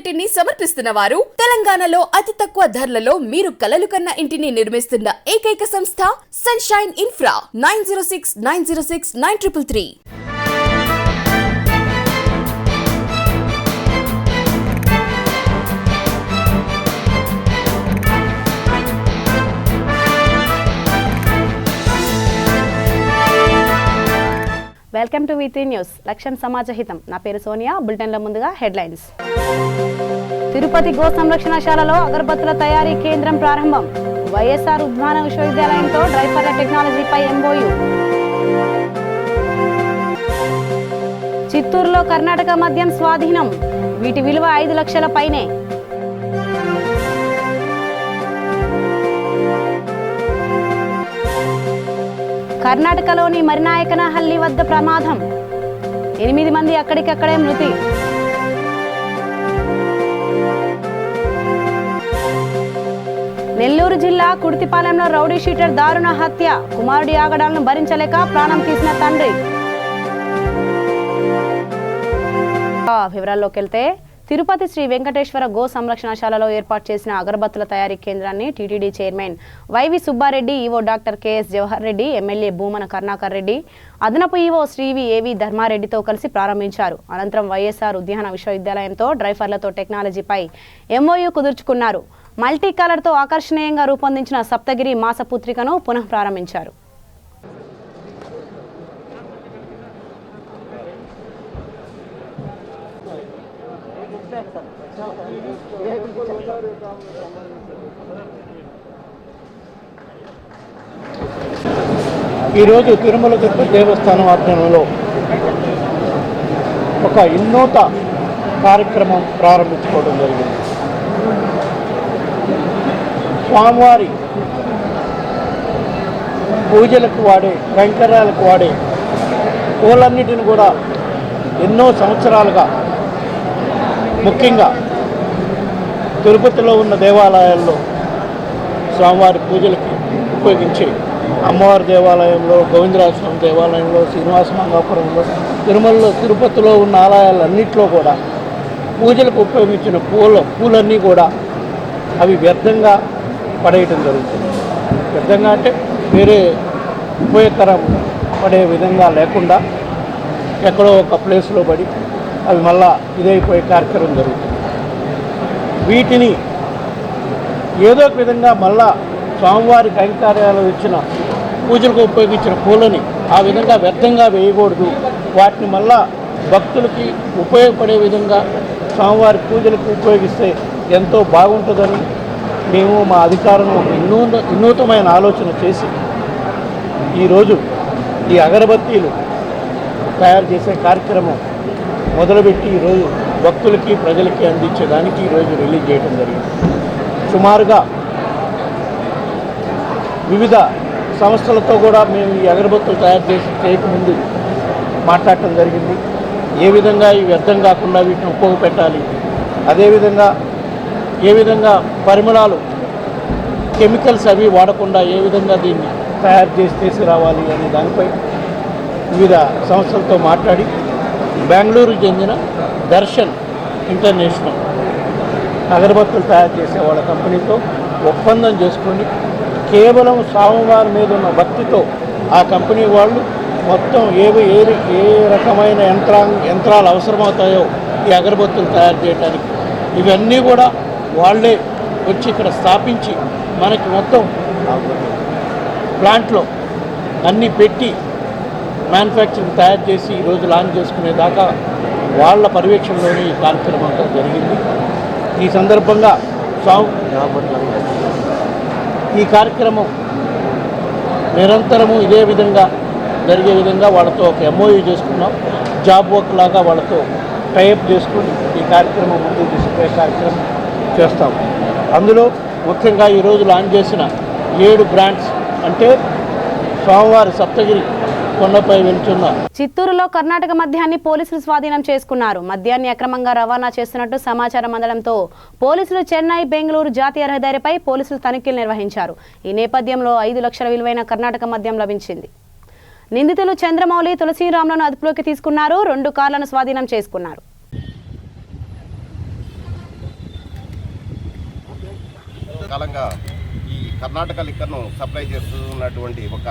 ఇంటిని సమర్పిస్తున్న వారు తెలంగాణలో అతి తక్కువ ధరలలో మీరు కలలు కన్న ఇంటిని నిర్మిస్తున్న ఏకైక సంస్థ sunshine infra 9069069333. Welcome to V3 news. లక్ష్యం సమాజహితం. నా పేరు సోనియా. బులెటిన్ల ముందుగా హెడ్లైన్స్. తిరుపతి గో సంరక్షణశాలలో అగరబత్తుల తయారీ కేంద్రం ప్రారంభం. వైఎస్ఆర్ ఉద్యాన విశ్వవిద్యాలయంతో డ్రైపర్ల టెక్నాలజీపై MOU. చిత్తూరులో కర్ణాటక మద్యం స్వాధీనం. వీటి విలువ 5 లక్షల పైనే. కర్ణాటకలోని మరినాయకనహల్లి వద్ద ప్రమాదం. 8 మంది అక్కడికక్కడే మృతి. నెల్లూరు జిల్లా కుర్తిపాలెంలో రౌడీ షీటర్ దారుణ హత్య. కుమారుడి ఆగడాలను భరించలేక ప్రాణం తీసిన తండ్రి. వివరాల్లోకి వెళ్తే తిరుపతి శ్రీ వెంకటేశ్వర గో సంరక్షణశాలలో ఏర్పాటు చేసిన అగరబత్తుల తయారీ కేంద్రాన్ని TTD chairman YV Subba Reddy, EO doctor KS Jawahar Reddy, MLA Bhumana Karunakar Reddy, అదనపు ఈవో శ్రీవి ఏవి ధర్మారెడ్డితో కలిసి ప్రారంభించారు. అనంతరం వైఎస్ఆర్ ఉద్యాన విశ్వవిద్యాలయంతో డ్రైవర్లతో టెక్నాలజీపై MOU కుదుర్చుకున్నారు. మల్టీ కలర్తో ఆకర్షణీయంగా రూపొందించిన సప్తగిరి మాసపుత్రికను పునః ప్రారంభించారు. ఈరోజు తిరుమల తిరుపతి దేవస్థానం ఆధ్వర్యంలో ఒక వినూత్న కార్యక్రమం ప్రారంభించుకోవడం జరిగింది. స్వామివారి పూజలకు వాడే, కైంకర్యాలకు వాడే పూలన్నిటిని కూడా ఎన్నో సంవత్సరాలుగా, ముఖ్యంగా తిరుపతిలో ఉన్న దేవాలయాల్లో స్వామివారి పూజలకి ఉపయోగించి అమ్మవారి దేవాలయంలో, గోవిందరాజ స్వామి దేవాలయంలో, శ్రీనివాస మంగాపురంలో, తిరుమలలో, తిరుపతిలో ఉన్న ఆలయాలన్నింటిలో కూడా పూజలకు ఉపయోగించిన పూలన్నీ కూడా అవి వ్యర్థంగా పడేయటం జరుగుతుంది. వ్యర్థంగా అంటే వేరే ఉపయోగకరం పడే విధంగా లేకుండా ఎక్కడో ఒక ప్లేస్లో పడి అవి మళ్ళా ఇదైపోయే కార్యక్రమం జరుగుతుంది. వీటిని ఏదో ఒక విధంగా మళ్ళా స్వామివారి కైంకర్యాలు ఇచ్చిన పూజలకు ఉపయోగించిన పూలని ఆ విధంగా వ్యర్థంగా వేయకూడదు. వాటిని మళ్ళా భక్తులకి ఉపయోగపడే విధంగా స్వామివారి పూజలకు ఉపయోగిస్తే ఎంతో బాగుంటుందని మేము మా అధికారం వినూతమైన ఆలోచన చేసి ఈరోజు ఈ అగరబత్తీలు తయారు చేసే కార్యక్రమం మొదలుపెట్టి ఈరోజు భక్తులకి, ప్రజలకి అందించేదానికి ఈరోజు రిలీజ్ చేయడం జరిగింది. సుమారుగా వివిధ సంస్థలతో కూడా మేము ఈ అగరబత్తులు తయారు చేయకముందు మాట్లాడటం జరిగింది. ఏ విధంగా ఈ వ్యర్థం కాకుండా వీటిని ఉపయోగపెట్టాలి, అదేవిధంగా ఏ విధంగా పరిమళాలు, కెమికల్స్ అవి వాడకుండా ఏ విధంగా దీన్ని తయారు చేసి తీసుకురావాలి అనే దానిపై వివిధ సంస్థలతో మాట్లాడి బెంగళూరుకు చెందిన దర్శన్ ఇంటర్నేషనల్ అగరబత్తులు తయారు చేసే వాళ్ళ కంపెనీతో ఒప్పందం చేసుకొని కేవలం స్వామివారి మీద ఉన్న భక్తితో ఆ కంపెనీ వాళ్ళు మొత్తం ఏ రకమైన యంత్రాలు అవసరమవుతాయో ఈ అగరబత్తులు తయారు చేయడానికి ఇవన్నీ కూడా వాళ్ళే వచ్చి ఇక్కడ స్థాపించి మనకి మొత్తం ప్లాంట్లో అన్నీ పెట్టి మ్యానుఫ్యాక్చరింగ్ తయారు చేసి ఈరోజు లాంచ్ చేసుకునేదాకా వాళ్ళ పర్యవేక్షణలోనే ఈ కార్యక్రమం జరిగింది. ఈ సందర్భంగా ఈ కార్యక్రమం నిరంతరము ఇదే విధంగా జరిగే విధంగా వాళ్ళతో ఒక MOU చేసుకున్నాం. జాబ్ వర్క్ లాగా వాళ్ళతో టైఅప్ చేసుకుని ఈ కార్యక్రమం ముందుకు తీసుకునే కార్యక్రమం చేస్తాం. అందులో ముఖ్యంగా ఈరోజు లాంచ్ చేసిన 7 బ్రాండ్స్ అంటే స్వామివారి సప్తగిరి కొండపై వెళ్తున్న చిత్తూరులో కర్ణాటక మద్యాన్ని పోలీసులు స్వాధీనం చేసుకున్నారు. మద్యాన్ని అక్రమంగా రవాణా చేస్తున్నట్టు సమాచారం అందడంతో పోలీసులు చెన్నై, బెంగళూరు జాతీయ రహదారిపై పోలీసులు తనిఖీలు నిర్వహించారు. ఈ నేపథ్యంలో 5 లక్షల విలువైన కర్ణాటక మద్యం లభించింది. నిందితులు చంద్రమౌళి, తులసీరామ్లను అదుపులోకి తీసుకున్నారు. 2 కార్లను స్వాధీనం చేసుకున్నారు. కొంతకాలంగా ఈ కర్ణాటక లిక్కర్ను సప్లై చేస్తున్నటువంటి ఒక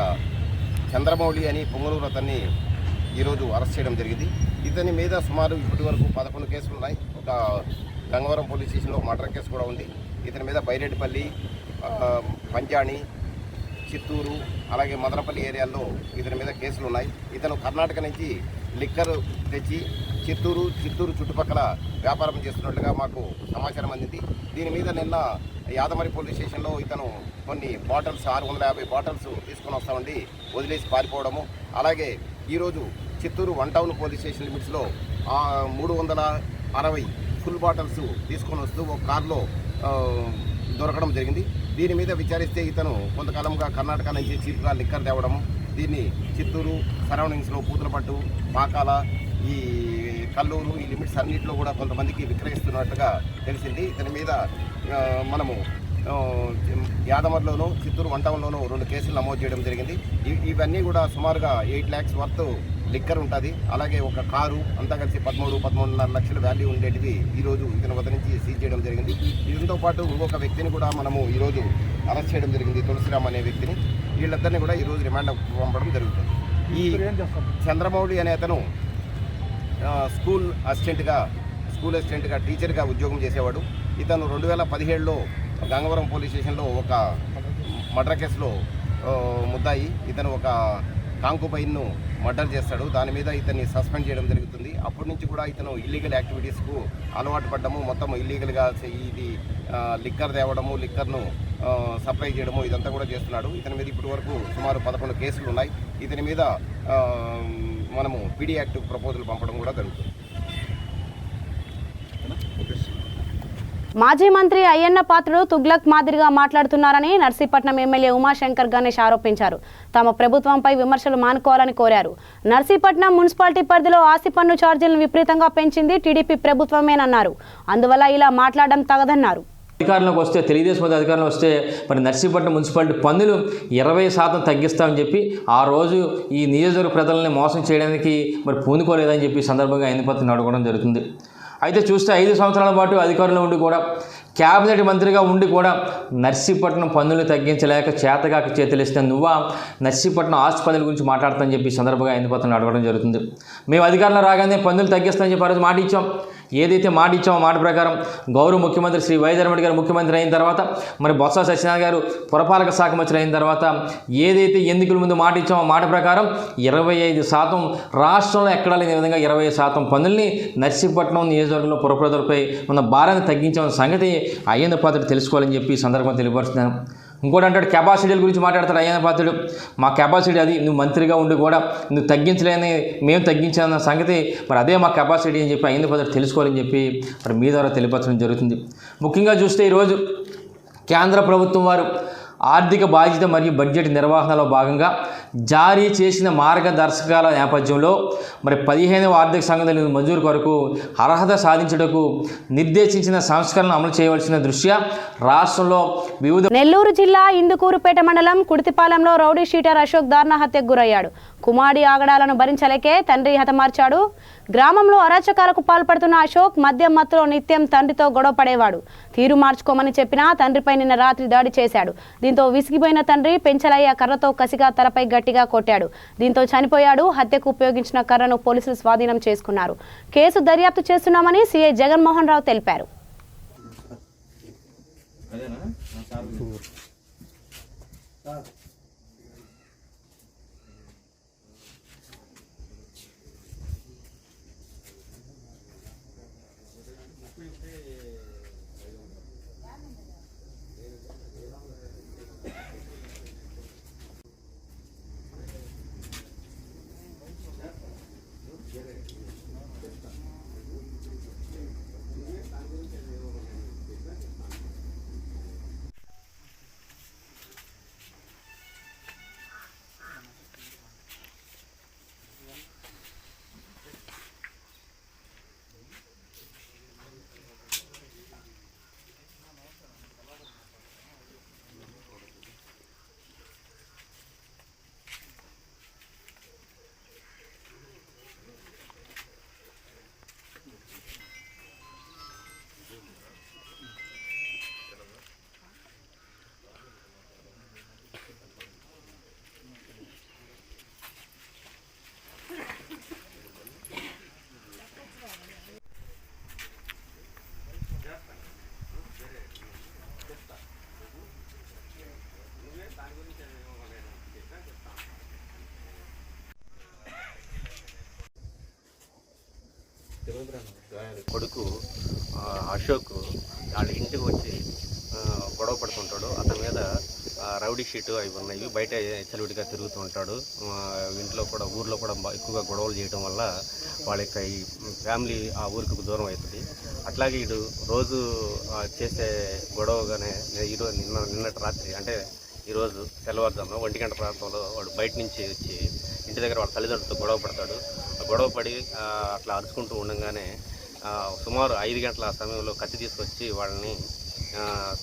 చంద్రమౌళి అని పొంగనూరు అతన్ని ఈరోజు అరెస్ట్ చేయడం జరిగింది. ఇతని మీద సుమారు ఇప్పటి వరకు 11 కేసులు ఉన్నాయి. ఒక గంగవరం పోలీస్ స్టేషన్లో మర్డర్ కేసు కూడా ఉంది. ఇతని మీద బైరెడ్డిపల్లి, పంజాణి, చిత్తూరు అలాగే మదనపల్లి ఏరియాల్లో ఇతని మీద కేసులు ఉన్నాయి. ఇతను కర్ణాటక నుంచి లిక్కర్ తెచ్చి చిత్తూరు చుట్టుపక్కల వ్యాపారం చేస్తున్నట్లుగా మాకు సమాచారం అందింది. దీని మీద నిన్న యాదమరి పోలీస్ స్టేషన్లో ఇతను కొన్ని బాటిల్స్ 650 బాటిల్స్ తీసుకొని వస్తామండి వదిలేసి పారిపోవడము, అలాగే ఈరోజు చిత్తూరు 1 టౌన్ పోలీస్ స్టేషన్ లిమిట్స్లో 360 ఫుల్ బాటిల్స్ తీసుకొని వస్తూ ఒక కార్లో దొరకడం జరిగింది. దీని మీద విచారిస్తే ఇతను కొంతకాలంగా కర్ణాటక నుంచి చీప్గా లిక్కర్ తేవడము, దీన్ని చిత్తూరు సరౌండింగ్స్లో పూతలపట్టు, పాకాల, ఈ కల్లూరు ఈ లిమిట్స్ అన్నింటిలో కూడా కొంతమందికి విక్రయిస్తున్నట్టుగా తెలిసింది. ఇతని మీద మనము యాదమర్లోనూ చిత్తూరు 1 టౌన్లోనూ 2 కేసులు నమోదు చేయడం జరిగింది. ఇవన్నీ కూడా సుమారుగా 8 lakhs వర్త్ లిక్కర్ ఉంటుంది. అలాగే ఒక కారు అంతా కలిసి 13-13.5 లక్షల వాల్యూ ఉండేటివి ఈరోజు ఇతని వద్ద నుంచి సీజ్ చేయడం జరిగింది. దీంతో పాటు ఇంకొక వ్యక్తిని కూడా మనము ఈరోజు అరెస్ట్ చేయడం జరిగింది, తులసిరామ్ అనే వ్యక్తిని. వీళ్ళిద్దరిని కూడా ఈరోజు రిమాండ్ పంపడం జరుగుతుంది. ఈ చంద్రమౌళి అనే అతను స్కూల్ అసిస్టెంట్గా టీచర్గా ఉద్యోగం చేసేవాడు. ఇతను 2017లో గంగవరం పోలీస్ స్టేషన్లో ఒక మర్డర్ కేసులో ముద్దాయి. ఇతను ఒక కాంకుబైన్ను మర్డర్ చేస్తాడు. దాని మీద ఇతన్ని సస్పెండ్ చేయడం జరుగుతుంది. అప్పటి నుంచి కూడా ఇతను ఇల్లీగల్ యాక్టివిటీస్కు అలవాటు పడ్డము, మొత్తం ఇల్లీగల్గా ఇది లిక్కర్ తేవడము, లిక్కర్ను సప్లై చేయడము ఇదంతా కూడా చేస్తున్నాడు. ఇతని మీద ఇప్పటి వరకు సుమారు 11 కేసులు ఉన్నాయి. ఇతని మీద మనము పీడీ యాక్ట్ ప్రపోజల్ పంపడం కూడా జరుగుతుంది. మాజీ మంత్రి అయ్యన్న పాత్రుడు తుగ్లక్ మాదిరిగా మాట్లాడుతున్నారని నర్సీపట్నం ఎమ్మెల్యే ఉమాశంకర్ గణేష్ ఆరోపించారు. తమ ప్రభుత్వంపై విమర్శలు మానుకోవాలని కోరారు. నర్సీపట్నం మున్సిపాలిటీ పరిధిలో ఆస్తి పన్ను ఛార్జీలను విపరీతంగా పెంచింది టీడీపీ ప్రభుత్వమేనన్నారు. అందువల్ల ఇలా మాట్లాడడం తగదన్నారు. అధికారంలోకి వస్తే తెలుగుదేశం అధికారంలో వస్తే మరి నర్సీపట్నం మున్సిపాలిటీ పన్నులు 20% తగ్గిస్తామని చెప్పి ఆ రోజు ఈ నియోజకవర్గ ప్రజలని మోసం చేయడానికి మరి పూనుకోలేదని చెప్పి సందర్భంగా ఎన్నికలను అడగడం జరుగుతుంది. అయితే చూస్తే 5 సంవత్సరాల పాటు అధికారంలో ఉండి కూడా క్యాబినెట్ మంత్రిగా ఉండి కూడా నర్సీపట్నం పన్నులు తగ్గించలేక చేతగాక చేతులిస్తే నువ్వా నర్సీపట్నం ఆస్పత్రుల గురించి మాట్లాడతానని చెప్పి సందర్భంగా ఎన్నికలను అడగడం జరుగుతుంది. మేము అధికారంలో రాగానే పన్నులు తగ్గిస్తామని చెప్పి ఆ రోజు మాట ఇచ్చాం. ఏదైతే మాట ఇచ్చామో మాట ప్రకారం గౌరవ ముఖ్యమంత్రి శ్రీ వైఎస్ జగన్మోహన్ రెడ్డి గారు ముఖ్యమంత్రి అయిన తర్వాత మరి బొత్స సత్యనారాయణ గారు పురపాలక శాఖ మంత్రి అయిన తర్వాత ఏదైతే ఎన్నికల ముందు మాట ఇచ్చామో మాట ప్రకారం 25% రాష్ట్రంలో ఎక్కడా లేని విధంగా 20% పన్నుల్ని నర్సీపట్నం నియోజకవర్గంలో పురప్రజలపై ఉన్న భారాన్ని తగ్గించామన్న సంగతి అయ్యన్న పాత్రుడు తెలుసుకోవాలని చెప్పి ఈ సందర్భంగా తెలియపరుస్తున్నాను. ఇంకోటి అంటాడు కెపాసిటీల గురించి మాట్లాడతాడు అయ్యన్న పాత్రుడు. మా కెపాసిటీ అది, నువ్వు మంత్రిగా ఉండి కూడా నువ్వు తగ్గించలేని మేము తగ్గించాలన్న సంగతి మరి అదే మా కెపాసిటీ అని చెప్పి అయ్యన్న పాత్రుడు తెలుసుకోవాలని చెప్పి మరి మీ ద్వారా తెలియపరచడం జరుగుతుంది. ముఖ్యంగా చూస్తే ఈరోజు కేంద్ర ప్రభుత్వం వారు ఆర్థిక బాధ్యత మరియు బడ్జెట్ నిర్వహణలో భాగంగా జారీ చేసిన మార్గదర్శకాల నేపథ్యంలో మరి 15వ ఆర్థిక సంఘం మంజూరు కొరకు అర్హత సాధించుటకు నిర్దేశించిన సంస్కరణలు అమలు చేయవలసిన దృష్ట్యా రాష్ట్రంలో వివిధ నెల్లూరు జిల్లా ఇందుకూరుపేట మండలం కుడితిపాలెంలో రౌడీ షీటర్ అశోక్ దారుణ హత్యకు గురయ్యాడు. కుమారుడి ఆగడాలను భరించలేకే తండ్రి హతమార్చాడు. గ్రామంలో అరాచకాలకు పాల్పడుతున్న అశోక్ మద్యం మత్తులో నిత్యం తండ్రితో గొడవ పడేవాడు. తీరు మార్చుకోమని చెప్పినా తండ్రిపై నిన్న రాత్రి దాడి చేశాడు. దీంతో విసిగిపోయిన తండ్రి పెంచలయ్య కర్రతో కసిగా తలపై గట్టిగా కొట్టాడు. దీంతో చనిపోయాడు. హత్యకు ఉపయోగించిన కర్రను పోలీసులు స్వాధీనం చేసుకున్నారు. కేసు దర్యాప్తు చేస్తున్నామని సీఐ జగన్మోహన్ రావు తెలిపారు. కొడుకు అశోక్ వాళ్ళ ఇంటికి వచ్చి గొడవ పడుతుంటాడు. అతని మీద రౌడీ షీటు అవి ఉన్నాయి, బయట చలువిడిగా తిరుగుతూ ఉంటాడు. ఇంట్లో కూడా ఊర్లో కూడా ఎక్కువగా గొడవలు చేయడం వల్ల వాళ్ళ యొక్క ఈ ఫ్యామిలీ ఆ ఊరికి దూరం అవుతుంది. అట్లాగే వీడు రోజు చేసే గొడవగానే ఈరోజు నిన్నటి రాత్రి అంటే ఈరోజు తెల్లవారుజామున 1 గంట ప్రాంతంలో వాడు బయట నుంచి వచ్చి ఇంటి దగ్గర వాళ్ళ తల్లిదండ్రులతో గొడవ పడతాడు. గొడవ పడి అట్లా అరుచుకుంటూ ఉండగానే సుమారు 5 గంటల సమయంలో కత్తి తీసుకొచ్చి వాళ్ళని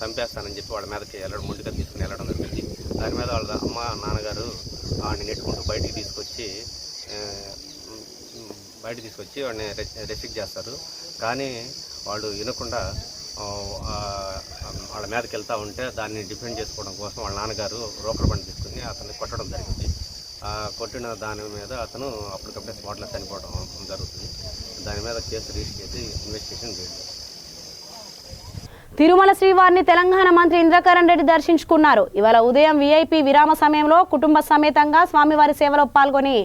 చంపేస్తానని చెప్పి వాళ్ళ మీదకి వెళ్ళడం, ముందుగా తీసుకుని వెళ్ళడం జరిగింది. దాని మీద వాళ్ళ అమ్మ నాన్నగారు వాడిని నెట్టుకుంటూ బయటికి తీసుకొచ్చి వాడిని రెస్ట్రిక్ట్ చేస్తారు. కానీ వాడు వినకుండా వాళ్ళ మీదకి వెళ్తూ ఉంటే దాన్ని డిఫెండ్ చేసుకోవడం కోసం వాళ్ళ నాన్నగారు రోకల బండి తీసుకుని అతన్ని కొట్టడం జరిగింది. కొట్టిన దాని మీద అతను అప్పటికప్పుడే స్పాట్లో చనిపోవడం జరుగుతుంది. దాని మీద కేసు రిజిస్టర్ చేసి ఇన్వెస్టిగేషన్ చేయాలి. తిరుమల శ్రీవారిని తెలంగాణ మంత్రి ఇంద్రకరణ్ రెడ్డి దర్శించుకున్నారు. ఇవాళ ఉదయం వీఐపీ విరామ సమయంలో కుటుంబ సమేతంగా స్వామివారి సేవలో పాల్గొని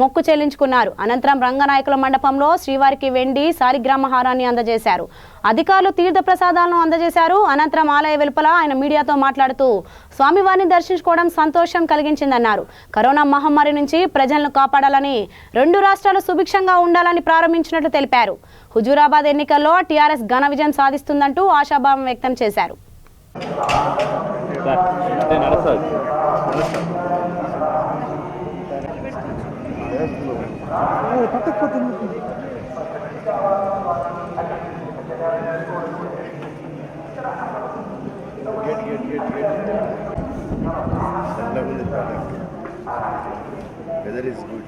మొక్కు చెల్లించుకున్నారు. అనంతరం రంగనాయకుల మండపంలో శ్రీవారికి వెండి సాలిగ్రామ హారాన్ని అందజేశారు. అధికారులు తీర్థ ప్రసాదాలను అందజేశారు. అనంతరం ఆలయ వెలుపల ఆయన మీడియాతో మాట్లాడుతూ స్వామివారిని దర్శించుకోవడం సంతోషం కలిగించిందన్నారు. కరోనా మహమ్మారి నుంచి ప్రజలను కాపాడాలని, 2 రాష్ట్రాలు సుభిక్షంగా ఉండాలని ప్రారంభించినట్లు తెలిపారు. హుజూరాబాద్ ఎన్నికల్లో టీఆర్ఎస్ ఘన విజయం సాధిస్తుందంటూ ఆశాభావం వ్యక్తం చేశారు. Weather is good.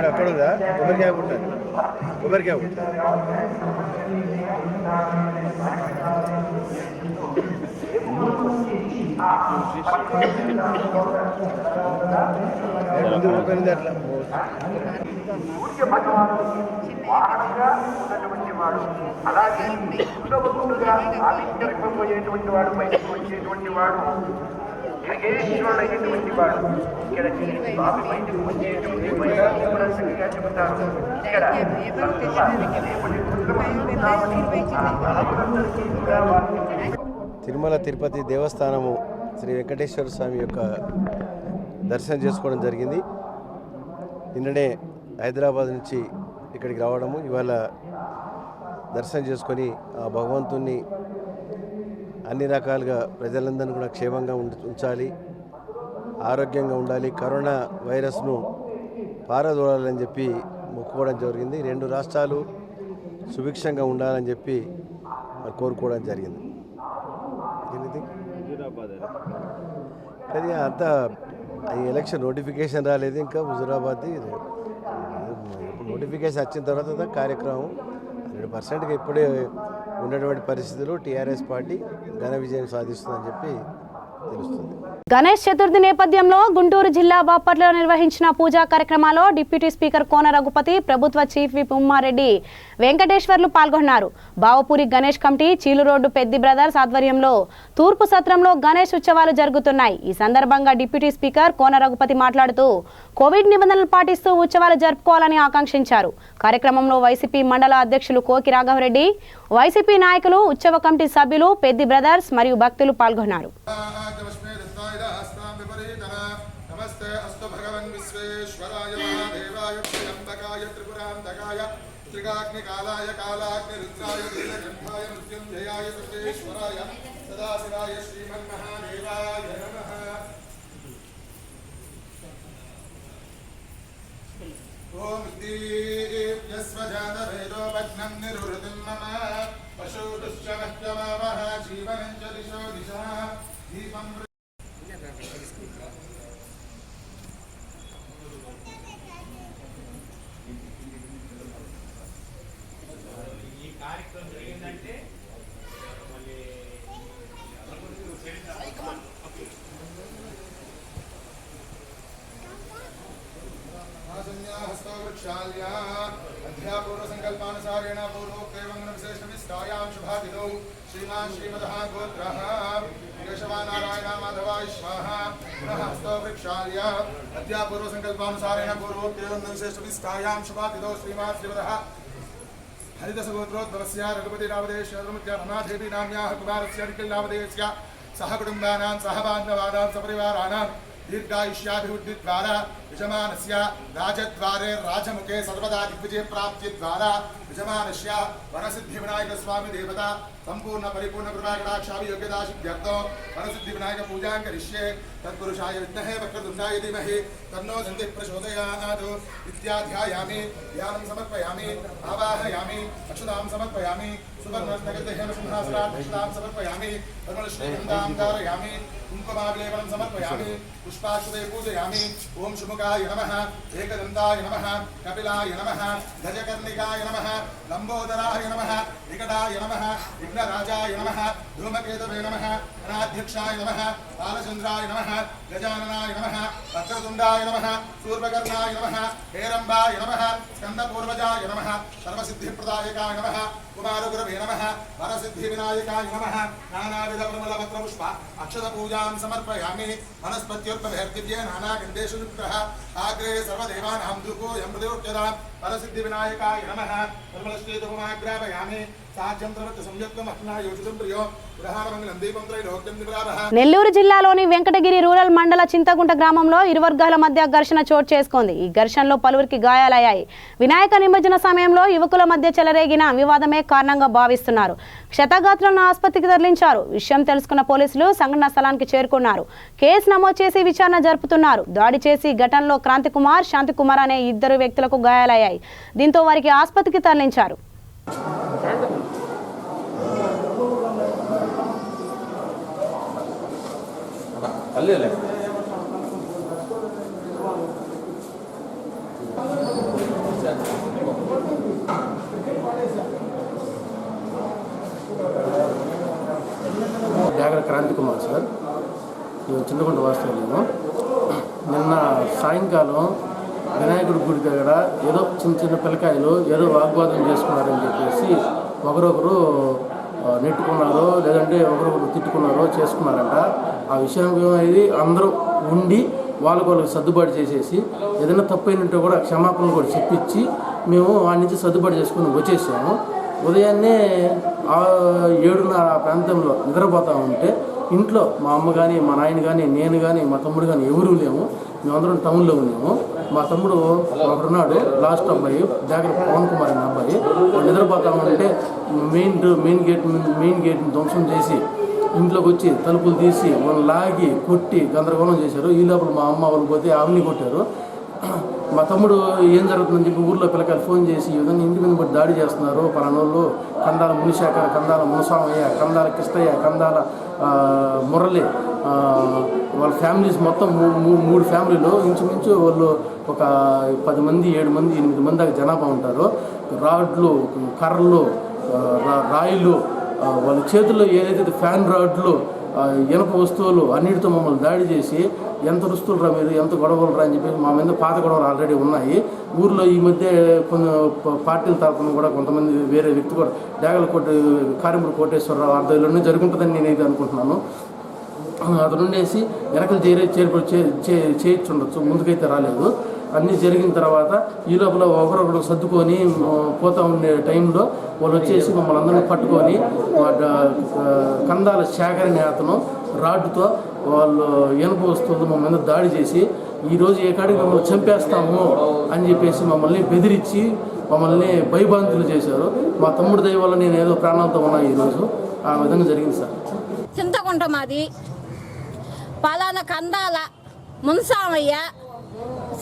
అక్కడుందా కొబ్బరికాయ ఉంటుంది, కొబ్బరికాయ ఉంటుంది. అట్లా అలాగే ముందుగా ఆవిష్కరింపబోయేటువంటి వాడు, బయటకు వచ్చేటువంటి వాడు యోగేశ్వరుడైనటువంటి వాడు. ఇక్కడ స్వామి బయటకు వచ్చేటువంటి చెబుతారు. ఇక్కడ తిరుమల తిరుపతి దేవస్థానము శ్రీ వెంకటేశ్వర స్వామి యొక్క దర్శనం చేసుకోవడం జరిగింది. నిన్ననే హైదరాబాద్ నుంచి ఇక్కడికి రావడము, ఇవాళ దర్శనం చేసుకొని ఆ భగవంతుణ్ణి అన్ని రకాలుగా ప్రజలందరినీ కూడా క్షేమంగా ఉంచాలి, ఆరోగ్యంగా ఉండాలి, కరోనా వైరస్ను పారదోలాలని చెప్పి మొక్కుకోవడం జరిగింది. 2 రాష్ట్రాలు సుభిక్షంగా ఉండాలని చెప్పి కోరుకోవడం జరిగింది. కానీ అంతా ఈ ఎలక్షన్ నోటిఫికేషన్ రాలేదు, ఇంకా హుజూరాబాద్ది నోటిఫికేషన్ వచ్చిన తర్వాత కార్యక్రమం 100%గా ఇప్పుడే ఉన్నటువంటి పరిస్థితుల్లో టీఆర్ఎస్ పార్టీ ఘన విజయం సాధిస్తుందని చెప్పి తెలుస్తుంది. గణేష్ చతుర్థి నేపథ్యంలో గుంటూరు జిల్లా బాపట్లలో నిర్వహించిన పూజా కార్యక్రమాల్లో డిప్యూటీ స్పీకర్ కోన రఘుపతి, ప్రభుత్వ చీఫ్ విప్ ఉమ్మారెడ్డి వెంకటేశ్వర్లు పాల్గొన్నారు. బావపూరి గణేష్ కమిటీ, చీలు రోడ్డు పెద్ది బ్రదర్స్ ఆధ్వర్యంలో తూర్పు సత్రంలో గణేష్ ఉత్సవాలు జరుగుతున్నాయి. ఈ సందర్భంగా డిప్యూటీ స్పీకర్ కోన రఘుపతి మాట్లాడుతూ కోవిడ్ నిబంధనలు పాటిస్తూ ఉత్సవాలు జరుపుకోవాలని ఆకాంక్షించారు. కార్యక్రమంలో వైసీపీ మండల అధ్యక్షులు కోకి రాఘవరెడ్డి, వైసీపీ నాయకులు, ఉత్సవ కమిటీ సభ్యులు, పెద్ది బ్రదర్స్ మరియు భక్తులు పాల్గొన్నారు. नमस्ते अस्तु भगवन् विश्वेश्वराय महादेवाय त्र्यम्बकाय त्रिपुरान्तकाय त्रिकाग्निकालाय कालाग्निरुद्राय नीलकण्ठाय मृत्युञ्जयाय सर्वेश्वराय सदाशिवाय श्रीमन्महादेवाय नमः। ओम दीप्यस्वजातवेदो भग्नं निरुहृतिं मम पशुदुश्च मह्यमावः जीवनं च दिशो दिशः दीपं हस्तवृक्षाल्या अध्यापूर्वसङ्कल्पानुसारेण पूर्वोक्तैवङ्गविशेषविष्टायां शुभातिथौ श्रीमान् श्रीमदः गोत्रः केशवानारायण माधवाय स्वाहा पुनः हस्तवृक्षाल्या अध्यापूर्वसङ्कल्पानुसारेण पूर्वोक्तैवङ्गविशेषविष्टायां शुभातिथौ श्रीमान् श्रीमदः हरिदसगोत्रोद्भवस्य रघुपतिरावदेश्वरमुद्यादेवी नाम्याः कुमारस्य निखिलनावदेयस्य सह कुटुम्बानां सह बान्धवानां सपरिवाराणां दीर्घायुष्याभिवृद्धिद्वारा यजमानस्य राजद्वारे राजमुखे सर्वदा दिग्विजय प्राप्तिद्वारा यजमानस्य वरसिद्धिविनायकस्वामी देवता संपूर्ण परिपूर्ण कृपाकटाक्षाभियोग्यता सिद्ध्यर्थो वरसिद्धिविनायक पूजां करिष्ये तत्पुरुषाय विद्महे वक्रतुण्डाय धीमहि तन्नो दन्तिः प्रचोदयात् इत्याध्यायामि ध्यानं समर्पयामि आवाहयामि अक्षतां समर्पयामि सुवर्णरत्नगर्भितसिंहासनात् समर्पयामि परिमलश्रीगन्धां धारयामि कुङ्कुमाभिलेपनं समर्पयामि पुष्पाक्षते पूजयामि ओम शुमुखाय नमः एकदन्ताय नमः कपिलाय नमः गजकर्णिकाय नमः लंबोदराय नमः विकटाय नमः विघ्नराजाय नमः धूमकेतवे नमः अनाध्यक्षाय नमः बालचन्द्राय नमः गजाननाय नमः वक्रतुण्डाय नमः सूर्पकर्णाय नमः हेरम्बाय नमः स्कन्दपूर्वजाय नमः सर्वसिद्धिप्रदायकाय नमः कुमारगुरवे नमः वरसिद्धिविनायकाय नमः नानाविधपरिमलपत्रपुष्प अक्षतपूजां समर्पयामि वनस्पत्योत्पभैर्दिव्ये नानागन्धेषु युक्तः आग्रे सर्वदेवानां दुःखो यमृदयोच्यतां वरसिद्धिविनायकाय नमः परिमलश्रीधूमाग्रापयामि నెల్లూరు జిల్లాలోని వెంకటగిరి రూరల్ మండల చింతగుంట గ్రామంలో ఇరు వర్గాల మధ్య ఘర్షణ చోటు చేసుకుంది. ఈ ఘర్షణలో పలువురికి గాయాలయ్యాయి. వినాయక నిమజ్జన సమయంలో యువకుల మధ్య చెలరేగిన వివాదమే కారణంగా భావిస్తున్నారు. క్షతగాత్రులను ఆసుపత్రికి తరలించారు. విషయం తెలుసుకున్న పోలీసులు సంఘటనా స్థలానికి చేరుకున్నారు. కేసు నమోదు చేసి విచారణ జరుపుతున్నారు. దాడి చేసి ఘటనలో క్రాంతికుమార్, శాంతికుమార్ అనే ఇద్దరు వ్యక్తులకు గాయాలయ్యాయి. దీంతో వారికి ఆసుపత్రికి తరలించారు. జాగర క్రాంతికుమార్ సార్, చింతకుంట వాస్తవ్యము. నిన్న సాయంకాలం వినాయకుడి గుడి దగ్గర ఏదో చిన్న చిన్న పిల్లకాయలు ఏదో వాగ్వాదం చేసుకున్నారని చెప్పేసి ఒకరొకరు నెట్టుకున్నారో లేదంటే ఒకరొకరు తిట్టుకున్నారో చేసుకున్నారంట. ఆ విషయం అనేది అందరూ ఉండి వాళ్ళకి సర్దుబాటు చేసేసి ఏదైనా తప్పైనట్టు కూడా క్షమాపణలు కూడా చెప్పించి మేము వాడి నుంచి సర్దుబాటు చేసుకుని వచ్చేసాము. ఉదయాన్నే 7:30 ప్రాంతంలో నిద్రపోతూ ఉంటే ఇంట్లో మా అమ్మ కానీ మా నాయన కానీ నేను కానీ మా తమ్ముడు కానీ ఎవరూ లేము. మేమందరం టౌన్లో ఉన్నాము. మా తమ్ముడు ఒకడున్నాడు, లాస్ట్ అబ్బాయి జాగ్రత్త పవన్ కుమార్ అనే అబ్బాయి. నిద్రపోతా ఉంటే మెయిన్ గేట్ని ధ్వంసం చేసి ఇంట్లోకి వచ్చి తలుపులు తీసి వాళ్ళు లాగి కొట్టి గందరగోళం చేశారు. ఈ లోపల మా అమ్మ వాళ్ళు పోతే ఆవిని కొట్టారు. మా తమ్ముడు ఏం జరుగుతుందని చెప్పి ఊర్లో పిల్లకాయలు ఫోన్ చేసి ఈ విధంగా ఇంటి మీద బట్టి దాడి చేస్తున్నారు పలానోళ్ళు, కందాల మునిశాఖర్, కందాల మునస్వామయ్య, కందాల కిష్టయ్య, కందాల మురళి, వాళ్ళ ఫ్యామిలీస్ మొత్తం 3 ఫ్యామిలీలో ఇంచుమించు వాళ్ళు ఒక 10 మంది 7 మంది 8 మంది దాకా జనాభా ఉంటారు. రాడ్లు, కర్రలు, రాయిలు, వాళ్ళ చేతుల్లో ఏదైతే ఫ్యాన్ రాడ్లు, ఇనప వస్తువులు అన్నిటితో మమ్మల్ని దాడి చేసి ఎంత రుస్తులు రా మీరు, ఎంత గొడవలు రా అని చెప్పి మా మీద పాత గొడవలు ఆల్రెడీ ఉన్నాయి. ఊర్లో ఈ మధ్య కొన్ని పార్టీల తరఫున కూడా కొంతమంది వేరే వ్యక్తి కూడా కారింపుడు కోటేశ్వరరావు ఆధ్వర్యంలోనే జరుగుతుందని నేనైతే అనుకుంటున్నాను. అతను ఉండేసి వెనకలు చేయించుండొచ్చు, ముందుకైతే రాలేదు. అన్నీ జరిగిన తర్వాత ఈ లోపల ఒకరొకరు సర్దుకొని పోతూ ఉండే టైంలో వాళ్ళు వచ్చేసి మమ్మల్ని అందరినీ పట్టుకొని కందాల శాఖని అతను రాడ్డుతో వాళ్ళు ఇనుప వస్తువులు మమ్మల్ని దాడి చేసి ఈరోజు ఏ కాడికి మమ్మల్ని చంపేస్తాము అని చెప్పేసి మమ్మల్ని బెదిరించి మమ్మల్ని భయభ్రాంతులు చేశారు. మా తమ్ముడి దయ వల్ల నేను ఏదో ప్రాణాలతో ఉన్నా ఈరోజు. ఆ విధంగా జరిగింది సార్. చింతకుంట మాది. పలానా కందాల మున్సామయ్య,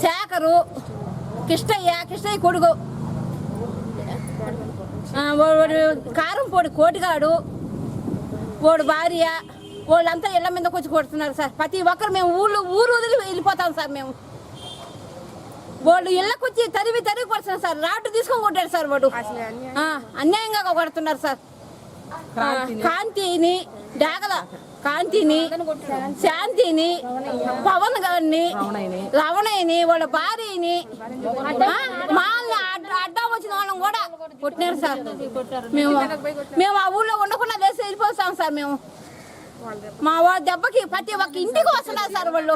శేఖరు, కిష్టయ్య కొడుకు, కారంపొడి కోటిగాడు, వాడు భార్య, వాళ్ళంతా ఇళ్ల మీదకి వచ్చి కొడుతున్నారు సార్. ప్రతి ఒక్కరు మేము ఊరు వదిలి వెళ్ళిపోతాం సార్. మేము వాళ్ళు ఇళ్ళకి వచ్చి తరివి కొడుతున్నారు సార్. రాటు తీసుకొని కొట్టాడు సార్. వాడు అన్యాయంగా కొడుతున్నారు సార్. కాంతిని డాగల కాంతిని శాంతిని పవన్ గారిని రవణయ్యని వాళ్ళ భార్యని మాల్ని అడ్డం వచ్చిన వాళ్ళని కూడా కొట్టినారు సార్. మేము ఆ ఊళ్ళో ఉండకుండా లేసి వెళ్ళిపోతాం సార్. మేము మా వాళ్ళ దెబ్బకి ప్రతి ఒక్క ఇంటికి వస్తున్నారు సార్. వాళ్ళు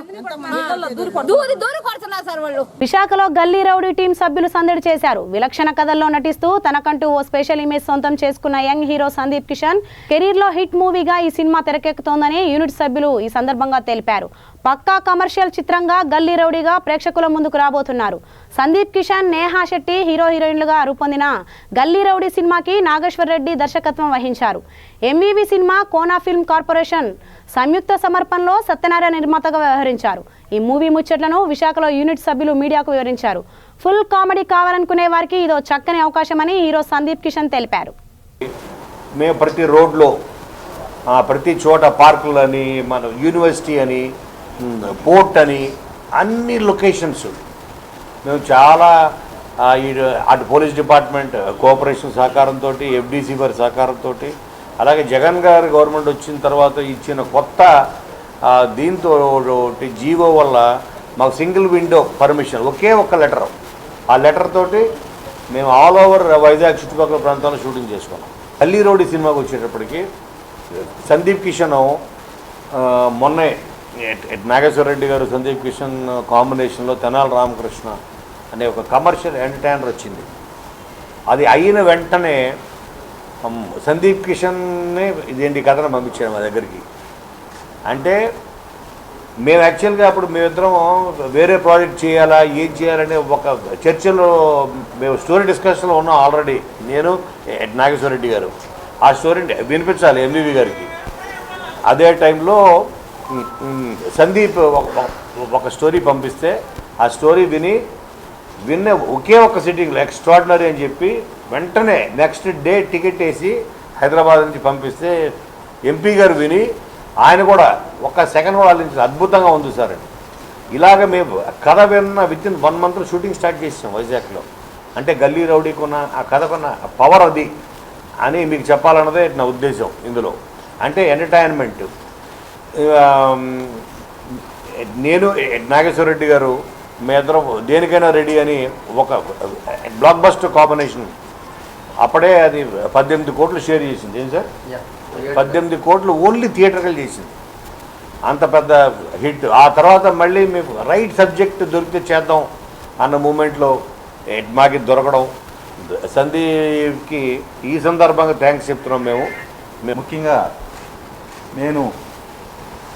దూరి కొడుతున్నారు సార్. వాళ్ళు విశాఖలో గల్లీ రౌడీ టీం సభ్యులు సందడి చేశారు. విలక్షణ కథల్లో నటిస్తూ తనకంటూ ఓ స్పెషల్ ఇమేజ్ సొంతం చేసుకున్న young hero Sandeep Kishan career లో హిట్ మూవీగా ఈ సినిమా తెరకెక్కుతోందని యూనిట్ సభ్యులు ఈ సందర్భంగా తెలిపారు. పక్కా కమర్షియల్ చిత్రంగా గల్లీ రౌడీగా ప్రేక్షకుల ముందుకు రాబోతున్నారు. సందీప్ కిషన్, నేహా శెట్టి హీరోయిన్లుగా రూపొందిన గల్లీ రౌడీ సినిమాకి నాగేశ్వర్ రెడ్డి దర్శకత్వం వహించారు. MVV cinema, Kona film corporation సంయుక్త సమర్పణలో సత్యనారాయణ నిర్మాతగా వ్యవహరించారు. ఈ మూవీ ముచ్చట్లను విశాఖలో యూనిట్ సభ్యులు మీడియాకు వివరించారు. ఫుల్ కామెడీ కావాలనుకునే వారికి ఇదో చక్కని అవకాశమని హీరో సందీప్ కిషన్ తెలిపారు. మేము ప్రతి రోడ్లో ప్రతి చోట పార్కులని, మన యూనివర్సిటీ అని, పోర్ట్ అని అన్ని లొకేషన్స్ మేము చాలా అటు పోలీస్ డిపార్ట్మెంట్ కోఆపరేషన్ సహకారంతో, ఎఫ్డీసీ వారి సహకారంతో, అలాగే జగన్ గారి గవర్నమెంట్ వచ్చిన తర్వాత ఇచ్చిన కొత్త దీంతో జీవో వల్ల మాకు సింగిల్ విండో పర్మిషన్, ఒకే ఒక్క లెటర్, ఆ లెటర్ తోటి మేము ఆల్ ఓవర్ వైజాగ్ చుట్టుపక్కల ప్రాంతాల్లో షూటింగ్ చేసుకున్నాం. గల్లీ రౌడీ సినిమాకి వచ్చేటప్పటికి సందీప్ కిషన్ మొన్నే నాగేశ్వర రెడ్డి గారు సందీప్ కిషన్ కాంబినేషన్లో తెనాలి రామకృష్ణ అనే ఒక కమర్షియల్ ఎంటర్టైనర్ వచ్చింది. అది అయిన వెంటనే సందీప్ కిషన్ని ఇదేంటి కథను పంపించాను మా దగ్గరికి. అంటే మేము యాక్చువల్గా అప్పుడు మేమిద్దరం వేరే ప్రాజెక్ట్ చేయాలా, ఏం చేయాలనే ఒక చర్చలో మేము స్టోరీ డిస్కషన్లో ఉన్నాం ఆల్రెడీ, నేను నాగేశ్వర రెడ్డి గారు. ఆ స్టోరీ వినిపించాలి ఎంవీవీ గారికి. అదే టైంలో సందీప్ ఒక స్టోరీ పంపిస్తే ఆ స్టోరీ విన్న ఒకే ఒక్క సిట్టింగ్లో ఎక్స్ట్రాడినరీ అని చెప్పి వెంటనే నెక్స్ట్ డే టికెట్ వేసి హైదరాబాద్ నుంచి పంపిస్తే ఎంపీ గారు విని ఆయన కూడా ఒక్క సెకండ్ కూడా ఆలోచించారు, అద్భుతంగా ఉంది సార్ అని. ఇలాగ మేము కథ విన్న with in 1 month shooting start చేసాం వైజాగ్లో. అంటే గల్లీ రౌడీకున్న ఆ కథకున్న పవర్ అది అని మీకు చెప్పాలన్నదే నా ఉద్దేశం ఇందులో. అంటే ఎంటర్టైన్మెంట్, నేను నాగేశ్వర రెడ్డి గారు మేమిద్దరం దేనికైనా రెడీ అని ఒక బ్లాక్ బస్టర్ కాంబినేషన్. అప్పుడే అది 18 కోట్లు షేర్ చేసింది. ఏం సార్, 18 కోట్లు ఓన్లీ థియేటర్కి చేసింది. అంత పెద్ద హిట్. ఆ తర్వాత మళ్ళీ మేము రైట్ సబ్జెక్ట్ దొరికితే చేద్దాం అన్న మూమెంట్లో మాకు దొరకడం, సందీప్కి ఈ సందర్భంగా థ్యాంక్స్ చెప్తున్నాం మేము. ముఖ్యంగా నేను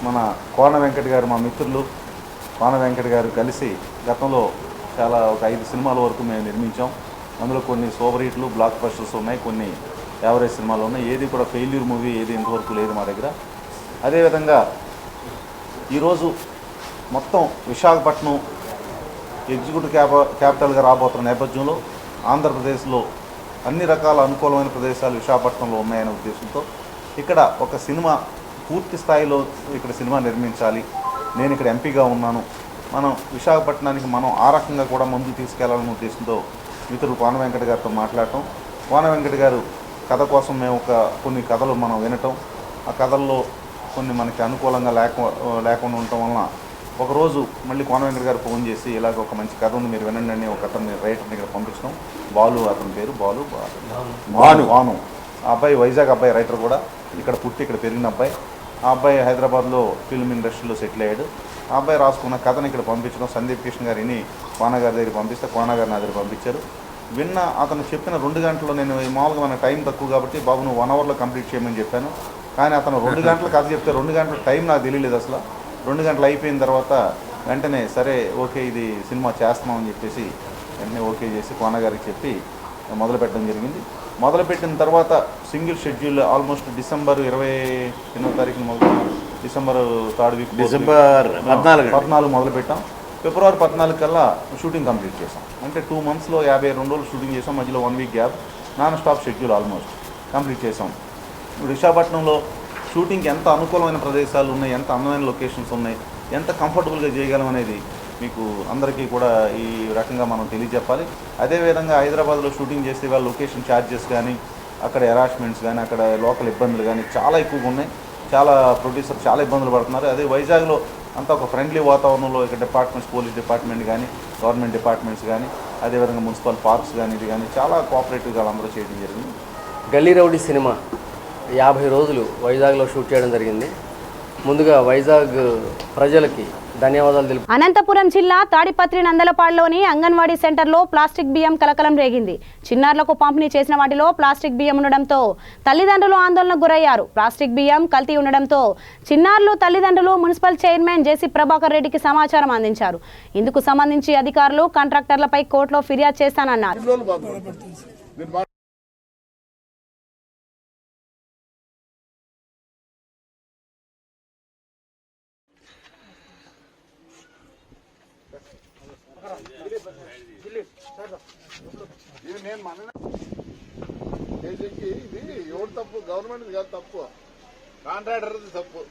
మన కోన వెంకట్ గారు, మా మిత్రులు కోన వెంకట్ గారు కలిసి గతంలో ఒక 5 సినిమాల వరకు మేము నిర్మించాం. అందులో కొన్ని సూపర్ హిట్లు, బ్లాక్ బస్టర్స్ ఉన్నాయి, కొన్ని యావరేజ్ సినిమాలు ఉన్నాయి. ఏది కూడా ఫెయిల్యూర్ మూవీ ఏది ఇంతవరకు లేదు మా దగ్గర. అదేవిధంగా ఈరోజు మొత్తం విశాఖపట్నం ఎగ్జిక్యూటివ్ క్యాపిటల్గా రాబోతున్న నేపథ్యంలో ఆంధ్రప్రదేశ్లో అన్ని రకాల అనుకూలమైన ప్రదేశాలు విశాఖపట్నంలో ఉన్నాయనే ఉద్దేశంతో ఇక్కడ ఒక సినిమా పూర్తి స్థాయిలో ఇక్కడ సినిమా నిర్మించాలి. నేను ఇక్కడ ఎంపీగా ఉన్నాను, మనం విశాఖపట్నానికి మనం ఆ రకంగా కూడా ముందుకు తీసుకెళ్లాలనే ఉద్దేశంతో మిత్రుడు కోన వెంకట గారితో మాట్లాడటం, కోన వెంకట గారు కథ కోసం మేము కొన్ని కథలు మనం వినటం, ఆ కథల్లో కొన్ని మనకి అనుకూలంగా లేకుండా ఉండటం వలన ఒకరోజు మళ్ళీ కోన వెంకట గారు ఫోన్ చేసి ఇలాగ ఒక మంచి కథ ఉంది మీరు వినండి అని ఒక అతన్ని రైటర్ని ఇక్కడ పంపించడం. బాలు, అతని పేరు భాను. ఆ అబ్బాయి వైజాగ్ అబ్బాయి, రైటర్ కూడా, ఇక్కడ పుట్టి ఇక్కడ పెరిగిన అబ్బాయి. ఆ అబ్బాయి హైదరాబాద్లో ఫిల్మ్ ఇండస్ట్రీలో సెటిల్ అయ్యాడు. ఆ అబ్బాయి రాసుకున్న కథను ఇక్కడ పంపించడం, సందీప్ కిషన్ గారిని కోన గారి దగ్గర పంపిస్తే కోన గారిని నా దగ్గర పంపించారు. విన్న అతను చెప్పిన 2 గంటల్లో, నేను మామూలుగా మన టైం తక్కువ కాబట్టి బాబు నువ్వు 1 hourలో కంప్లీట్ చేయమని చెప్పాను. కానీ అతను 2 గంటలు కథ చెప్తే 2 గంటల టైం నాకు తెలియలేదు అసలు. 2 గంటలు అయిపోయిన తర్వాత వెంటనే సరే ఓకే ఇది సినిమా చేస్తున్నామని చెప్పేసి వెంటనే ఓకే చేసి కోన గారికి చెప్పి మొదలు పెట్టడం జరిగింది. మొదలుపెట్టిన తర్వాత సింగిల్ షెడ్యూల్ ఆల్మోస్ట్ డిసెంబర్ 28వ తారీఖున డిసెంబర్ 3rd వీక్ డిసెంబర్ 14 మొదలుపెట్టాం. ఫిబ్రవరి 14 కల్లా షూటింగ్ కంప్లీట్ చేసాం. అంటే 2 monthsలో 52 రోజులు షూటింగ్ చేసాం. మధ్యలో 1 week gap, non stop schedule almost complete చేసాం. ఇప్పుడు విశాఖపట్నంలో షూటింగ్కి ఎంత అనుకూలమైన ప్రదేశాలు ఉన్నాయి, ఎంత అందమైన లొకేషన్స్ ఉన్నాయి, ఎంత కంఫర్టబుల్గా చేయగలం అనేది మీకు అందరికీ కూడా ఈ రకంగా మనం తెలియజెప్పాలి. అదేవిధంగా హైదరాబాద్లో షూటింగ్ చేస్తే వాళ్ళ లొకేషన్ ఛార్జెస్ కానీ అక్కడ హెరాస్మెంట్స్ కానీ అక్కడ లోకల్ ఇబ్బందులు కానీ చాలా ఎక్కువగా ఉన్నాయి. చాలా ప్రొడ్యూసర్ చాలా ఇబ్బందులు పడుతున్నారు. అదే వైజాగ్లో అంతా ఒక ఫ్రెండ్లీ వాతావరణంలో ఇక్కడ డిపార్ట్మెంట్స్, పోలీస్ డిపార్ట్మెంట్ కానీ, గవర్నమెంట్ డిపార్ట్మెంట్స్ కానీ, అదేవిధంగా మున్సిపల్ పార్క్స్ కానీ ఇది కానీ చాలా కోఆపరేటివ్గా అందరూ చేయడం జరిగింది. గల్లీ రౌడీ సినిమా 50 రోజులు వైజాగ్లో షూట్ చేయడం జరిగింది. ముందుగా వైజాగ్ ప్రజలకి ధన్యవాదాలు తెలుపు. అనంతపురం జిల్లా తాడిపత్రి నందలపాడులోని అంగన్వాడీ సెంటర్లో ప్లాస్టిక్ బియ్యం కలకలం రేగింది. చిన్నారులకు పంపిణీ చేసిన వాటిలో ప్లాస్టిక్ బియ్యం ఉండడంతో తల్లిదండ్రులు ఆందోళనకు గురయ్యారు. ప్లాస్టిక్ బియ్యం కల్తీ ఉండడంతో చిన్నారులు తల్లిదండ్రులు మున్సిపల్ చైర్మన్ జేసీ ప్రభాకర్ రెడ్డికి సమాచారం అందించారు. ఇందుకు సంబంధించి అధికారులు కాంట్రాక్టర్లపై కోర్టులో ఫిర్యాదు చేస్తానన్నారు. ఇది ఎవరు తప్పు? గవర్నమెంట్ కాదు తప్పు, కాంట్రాక్టర్ తప్పు.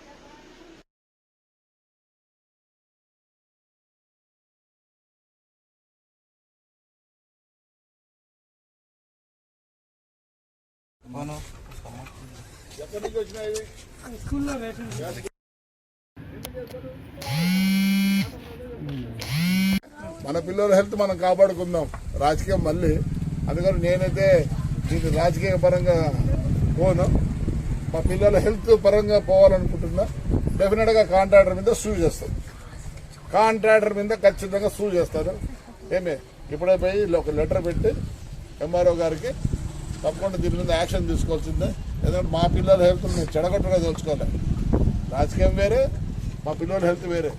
ఎక్కడి నుంచి వచ్చినాయి? మన పిల్లల హెల్త్ మనం కాపాడుకుందాం. రాజకీయం మళ్ళీ, అందుకని నేనైతే దీన్ని రాజకీయ పరంగా పోను. మా పిల్లల హెల్త్ పరంగా పోవాలనుకుంటున్నా. డెఫినెట్గా కాంట్రాక్టర్ మీద సూ చేస్తాను. కాంట్రాక్టర్ మీద ఖచ్చితంగా సూ చేస్తాను. ఇప్పుడే పోయి ఒక లెటర్ పెట్టి ఎంఆర్ఓ గారికి తప్పకుండా దీని మీద యాక్షన్ తీసుకోవాల్సిందే. ఎందుకంటే మా పిల్లల హెల్త్ మేము చెడగొట్టగా తెలుసుకోవాలి. రాజకీయం వేరే, మా పిల్లల హెల్త్ వేరే.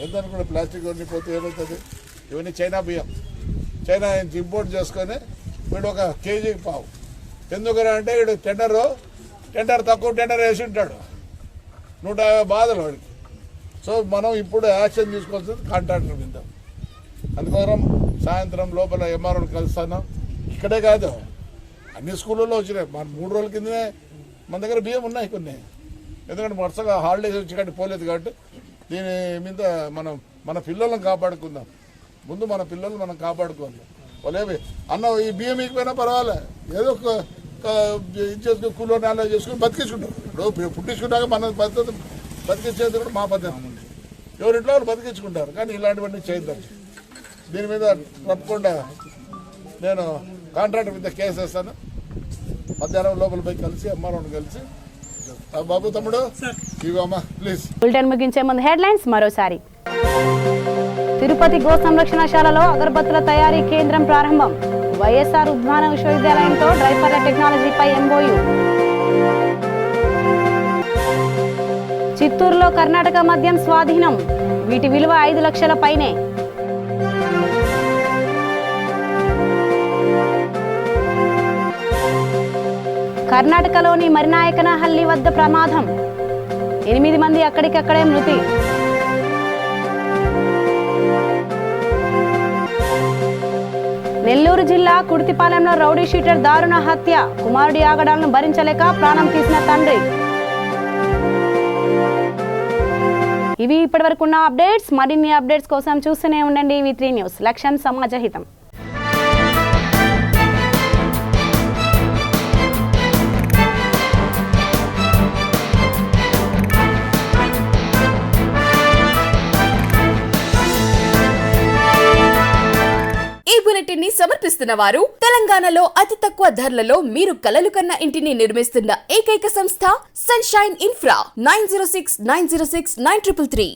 ఏందనుకుంటే ప్లాస్టిక్ అన్నీ పోతే ఏమవుతుంది? ఇవన్నీ చైనా బియ్యం, చైనా నుంచి ఇంపోర్ట్ చేసుకొని వీడు ఒక కేజీకి పావు. ఎందుకని అంటే వీడు టెండర్ తక్కువ టెండర్ వేసి ఉంటాడు, 150 బాధలు వాడికి. సో మనం ఇప్పుడు యాక్షన్ తీసుకోవాల్సింది కాంట్రాక్టర్ మీద. అందుకోసం సాయంత్రం లోపల ఎంఆర్ఓని కలుస్తాను. ఇక్కడే కాదు, అన్ని స్కూళ్ళల్లో వచ్చినాయి. మన 3 రోజుల కిందనే మన దగ్గర బియ్యం ఉన్నాయి కొన్ని. ఎందుకంటే వరుసగా హాలిడేస్ వచ్చి కాబట్టి పోలేదు. కాబట్టి దీని మీద మనం మన పిల్లలను కాపాడుకుందాం. ముందు మన పిల్లలు మనం కాపాడుకోవాలి. వాళ్ళేమి అన్న ఈ బియ్యం ఇకపోయినా పర్వాలే, ఏదో ఒక ఇది చేసుకుని కూలో నేల చేసుకుని బతికించుకుంటారు. ఇప్పుడు పుట్టించుకున్నాక మన పద్ధతి బతికించేది కూడా మా పద్ధతి. ఎవరింట్లో వాళ్ళు బతికించుకుంటారు. కానీ ఇలాంటివన్నీ చేయద్దాం. దీని మీద తప్పకుండా నేను కాంట్రాక్టర్ మీద కేసు వేస్తాను. మధ్యాహ్నం లోపల పోయి కలిసి ఎంఆర్ఓని కలిసి బాబు తమ్ముడు ఇవమ్మా ప్లీజ్. బులెటిన్ ముగించే ముందు హెడ్లైన్స్ మరోసారి. తిరుపతి గో సంరక్షణశాలలో అగరబత్తుల తయారీ కేంద్రం ప్రారంభం. వైఎస్ఆర్ ఉద్యాన విశ్వవిద్యాలయంతో డ్రైపర్ల టెక్నాలజీపై ఎంఓయూ. చిత్తూరులో కర్ణాటక మద్యం స్వాధీనం. వీటి విలువ 5 లక్షల పైనే. కర్ణాటకలోని మరినాయకనహల్లి వద్ద ప్రమాదం. 8 మంది అక్కడికక్కడే మృతి. నెల్లూరు జిల్లా కుర్తిపాలెంలో రౌడీ షీటర్ దారుణ హత్య. కుమారుడి ఆగడాలను భరించలేక ప్రాణం తీసిన తండ్రి. ఇవి ఇప్పటివరకున్న అప్డేట్స్. మరిన్ని అప్డేట్స్ కోసం చూస్తూనే ఉండండి V3 న్యూస్. లక్ష్యం సమాజహితం. బులెటిన్ ని సమర్పిస్తున్న వారు తెలంగాణలో అతి తక్కువ ధరలలో మీరు కలలు కన్న ఇంటిని నిర్మిస్తున్న ఏకైక సంస్థ సన్షైన్ ఇన్ఫ్రా 9069069333.